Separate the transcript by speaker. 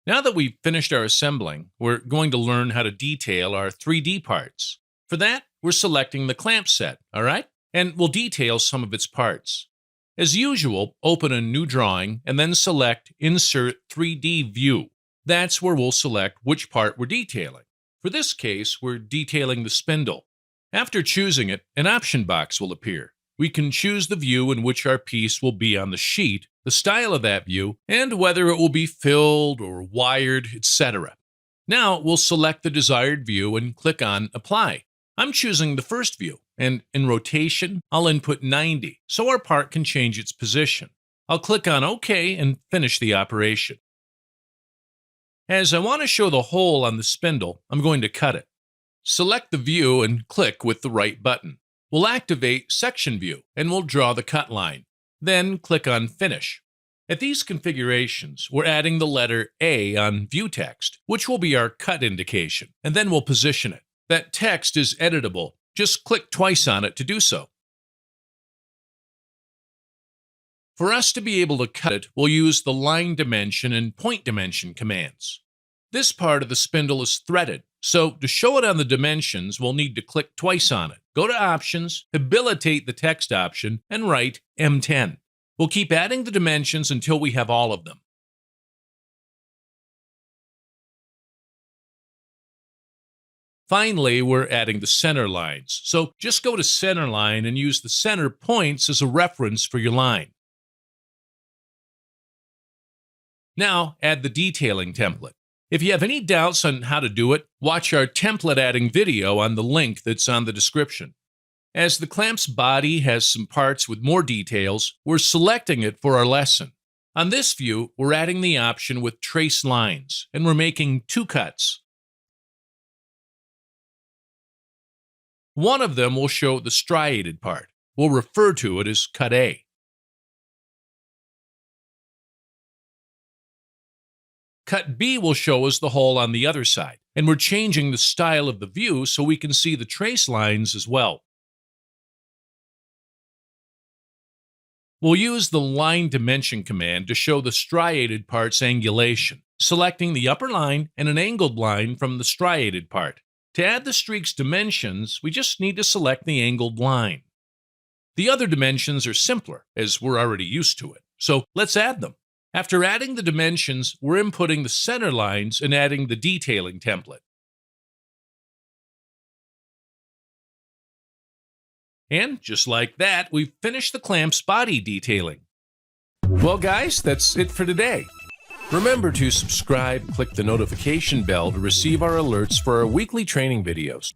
Speaker 1: Now that we've finished our assembling, we're going to learn how to detail our 3D parts. For that, we're selecting the clamp set, all right? And we'll detail some of its parts. As usual, open a new drawing and then select Insert 3D View. That's where we'll select which part we're detailing. For this case, we're detailing the spindle. After choosing it, an option box will appear. We can choose the view in which our piece will be on the sheet, the style of that view, and whether it will be filled or wired, etc. Now we'll select the desired view and click on Apply. I'm choosing the first view, and in rotation, I'll input 90 so our part can change its position. I'll click on OK and finish the operation. As I want to show the hole on the spindle, I'm going to cut it. Select the view and click with the right button. We'll activate Section View and we'll draw the cut line. Then click on Finish. At these configurations, we're adding the letter A on View Text, which will be our cut indication, and then we'll position it. That text is editable. Just click twice on it to do so. For us to be able to cut it, we'll use the line dimension and point dimension commands. This part of the spindle is threaded, so to show it on the dimensions, we'll need to click twice on it. Go to Options, habilitate the text option, and write M10. We'll keep adding the dimensions until we have all of them. Finally, we're adding the center lines, so just go to Center Line and use the center points as a reference for your line. Now, add the detailing template. If you have any doubts on how to do it, watch our template adding video on the link that's on the description. As the clamp's body has some parts with more details, we're selecting it for our lesson. On this view, we're adding the option with trace lines, and we're making 2 cuts. One of them will show the striated part. We'll refer to it as Cut A. Cut B will show us the hole on the other side, and we're changing the style of the view so we can see the trace lines as well. We'll use the Line Dimension command to show the striated part's angulation, selecting the upper line and an angled line from the striated part. To add the streak's dimensions, we just need to select the angled line. The other dimensions are simpler, as we're already used to it, so let's add them. After adding the dimensions, we're inputting the center lines and adding the detailing template. And just like that, we've finished the clamp's body detailing. Well guys, that's it for today. Remember to subscribe, click the notification bell to receive our alerts for our weekly training videos.